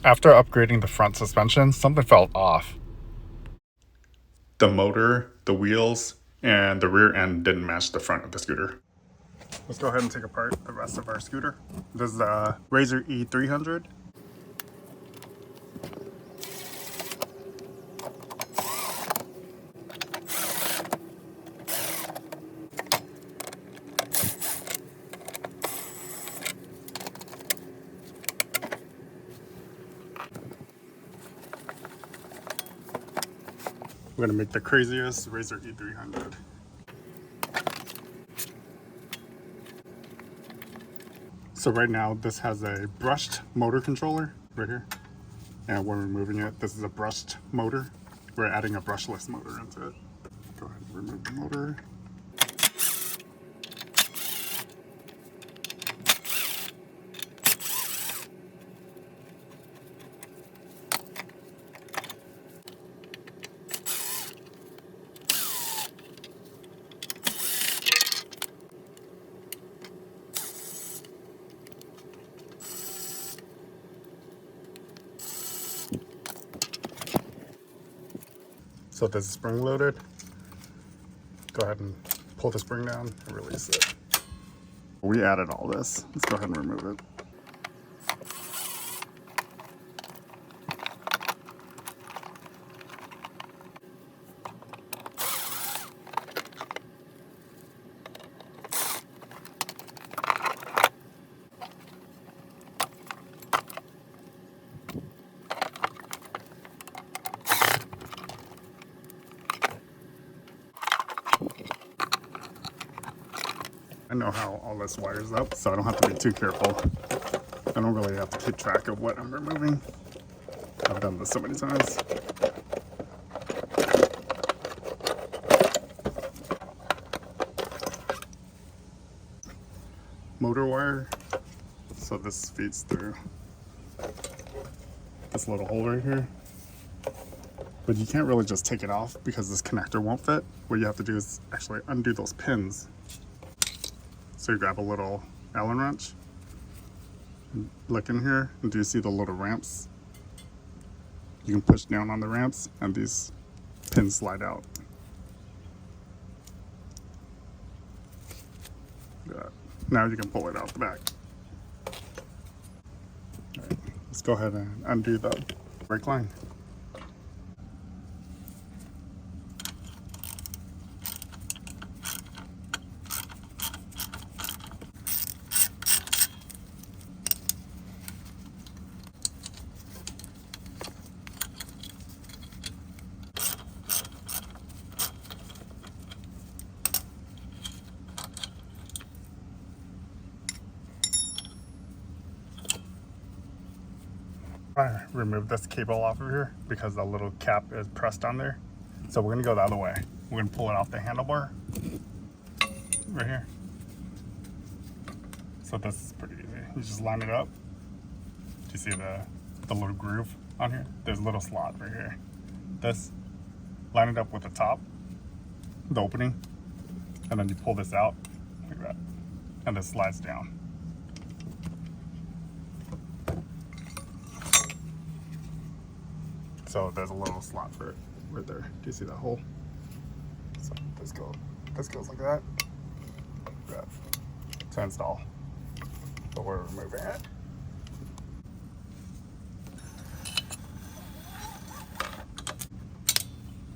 After upgrading the front suspension, something felt off. The motor, the wheels, and the rear end didn't match the front of the scooter. Let's go ahead and take apart the rest of our scooter. This is the Razor E300. We're gonna make the craziest Razor E300. So right now this has a brushed motor controller right here. And when removing it, this is a brushed motor. We're adding a brushless motor into it. Go ahead and remove the motor. So this is spring loaded. Go ahead and pull the spring down and release it. We added all this. Let's go ahead and remove it. I know how all this wires up, so I don't have to be too careful. I don't really have to keep track of what I'm removing. I've done this so many times. Motor wire. So this feeds through this little hole right here. But you can't really just take it off because this connector won't fit. What you have to do is actually undo those pins. So you grab a little Allen wrench, look in here, and do you see the little ramps? You can push down on the ramps and these pins slide out. Now you can pull it out the back. All right, let's go ahead and undo the brake line. I removed this cable off of here because the little cap is pressed on there. So we're gonna go the other way. We're gonna pull it off the handlebar right here. So this is pretty easy. You just line it up. Do you see the little groove on here? There's a little slot right here. This, line it up with the top, the opening, and then you pull this out like that, and this slides down. So there's a little slot for it right there. Do you see that hole? So this goes like that. To install. But we're removing it.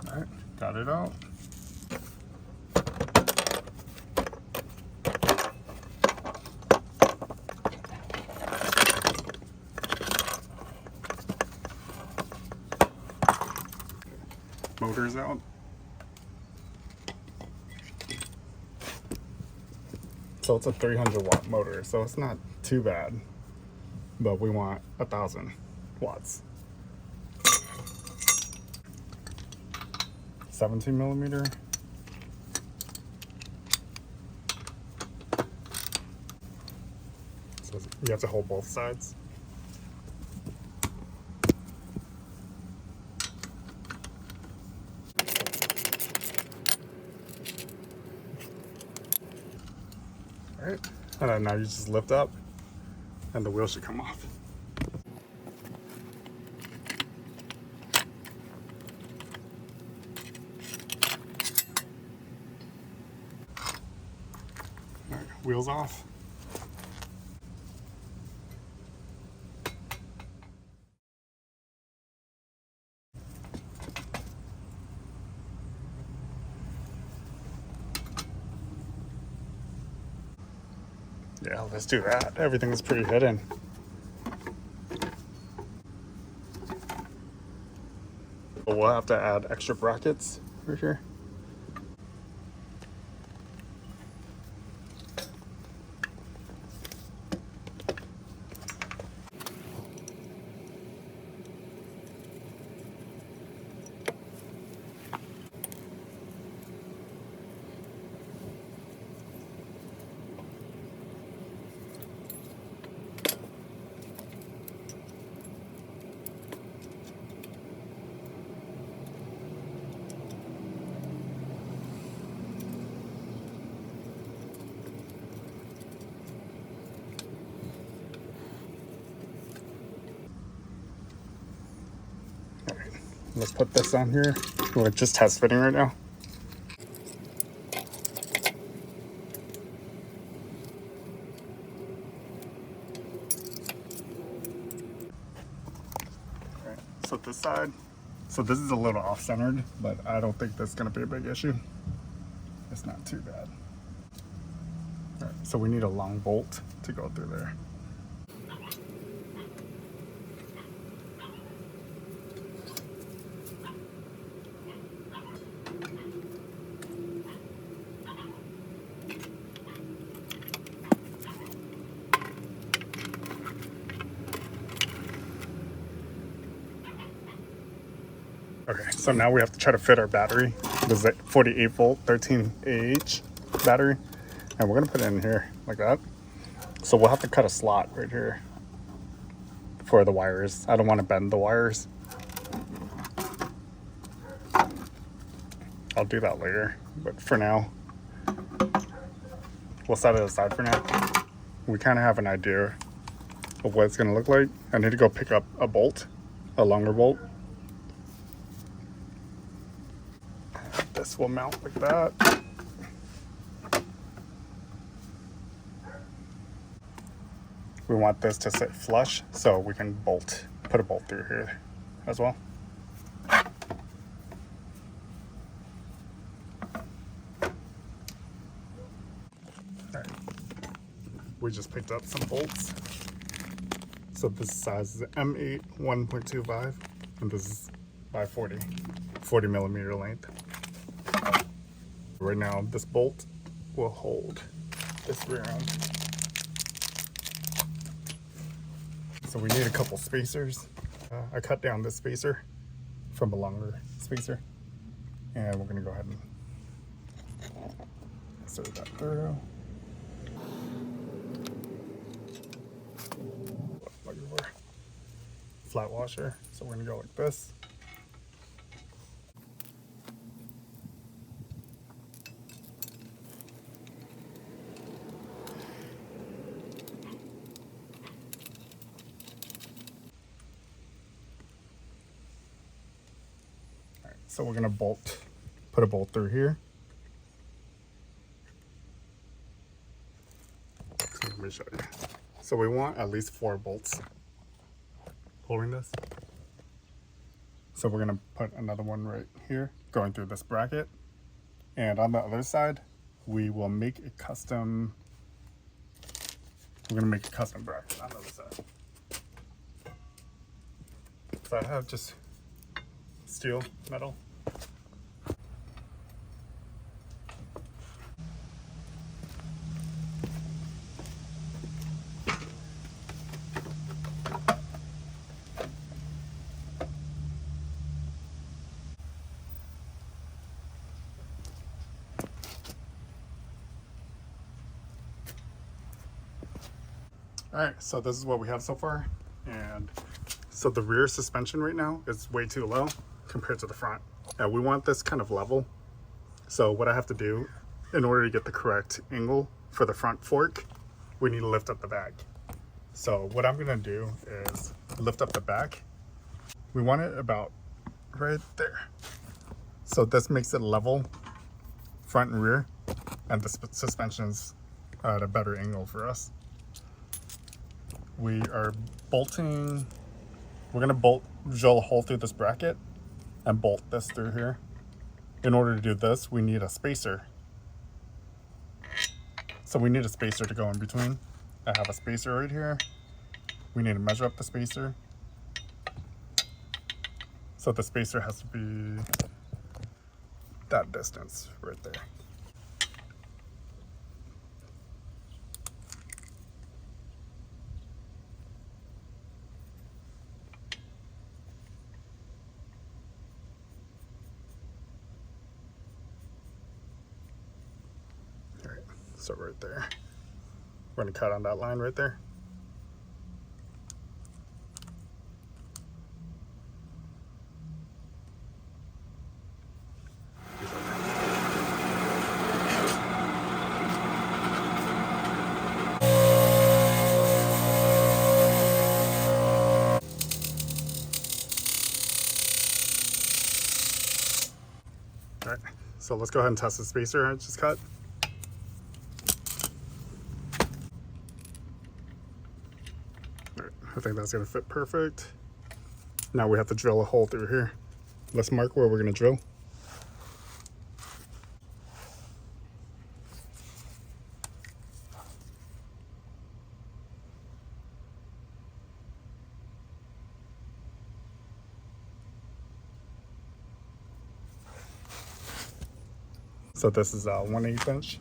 Alright, got it out. Motors out. So it's a 300 watt motor, so it's not too bad, but we want 1,000 watts. 17 millimeter. So you have to hold both sides. Alright, and then now you just lift up and the wheel should come off. wheels off. Yeah, let's do that. Everything is pretty hidden. But we'll have to add extra brackets right here. Let's put this on here. We're just test fitting right now. Alright, so this side, so this is a little off-centered, but I don't think that's gonna be a big issue. It's not too bad. Alright, so we need a long bolt to go through there. Okay, so now we have to try to fit our battery. This is a 48 volt, 13 AH battery. And we're gonna put it in here like that. So we'll have to cut a slot right here for the wires. I don't want to bend the wires. I'll do that later, but for now, we'll set it aside for now. We kind of have an idea of what it's gonna look like. I need to go pick up a bolt, a longer bolt. This will mount like that. We want this to sit flush so we can put a bolt through here as well. Alright. We just picked up some bolts. So this size is M8 1.25 and this is by 40 millimeter length. Right now, this bolt will hold this rear end. So we need a couple spacers. I cut down this spacer from a longer spacer. And we're gonna go ahead and insert that through. Flat washer, so we're gonna go like this. So we're gonna put a bolt through here. So let me show you. So we want at least 4 bolts holding this. So we're gonna put another one right here, going through this bracket. And on the other side, we will make a custom, we're gonna make a custom bracket on the other side. So I have just steel, metal. Alright, so this is what we have so far. And so the rear suspension right now is way too low compared to the front. And we want this kind of level. So what I have to do in order to get the correct angle for the front fork, we need to lift up the back. So what I'm gonna do is lift up the back. We want it about right there. So this makes it level, front and rear, and the suspension's at a better angle for us. We are bolting, we're gonna drill a hole through this bracket and bolt this through here. In order to do this, we need a spacer. So we need a spacer to go in between. I have a spacer right here. We need to measure up the spacer. So the spacer has to be that distance right there. All right, so right there. We're gonna cut on that line right there. All right, so let's go ahead and test the spacer I just cut. All right, I think that's gonna fit perfect. Now we have to drill a hole through here. Let's mark where we're gonna drill. So this is a 1/8 inch.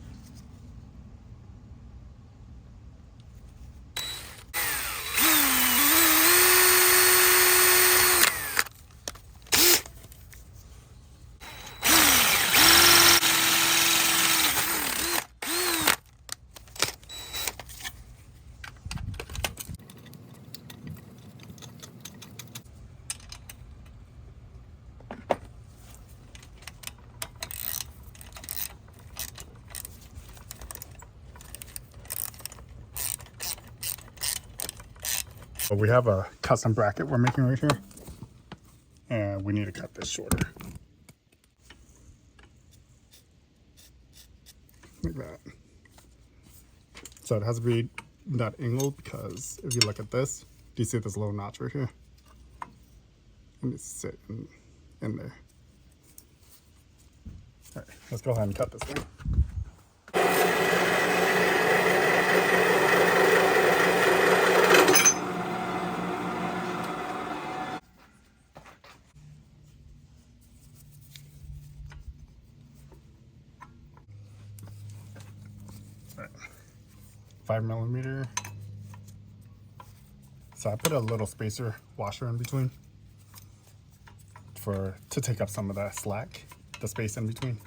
But we have a custom bracket we're making right here, and we need to cut this shorter. Like that. So it has to be that angle, because if you look at this, do you see this little notch right here? It needs to sit in there. All right, let's go ahead and cut this thing. All right. 5mm. So I put a little spacer washer in between to take up some of that slack, the space in between.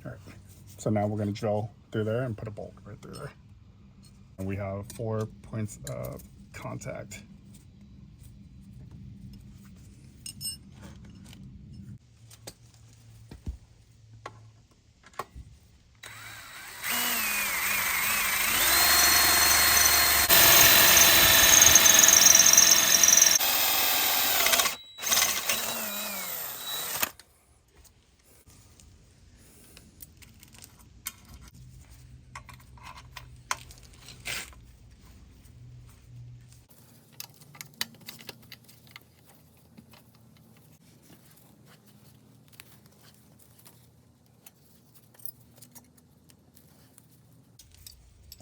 All right, so now we're going to drill through there and put a bolt right through there. And we have 4 points of contact.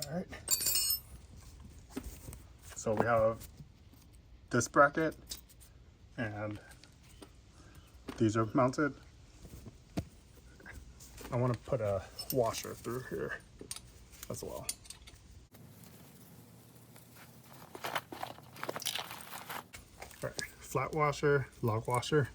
All right. So we have this bracket, and these are mounted. I want to put a washer through here as well. All right, flat washer, log washer.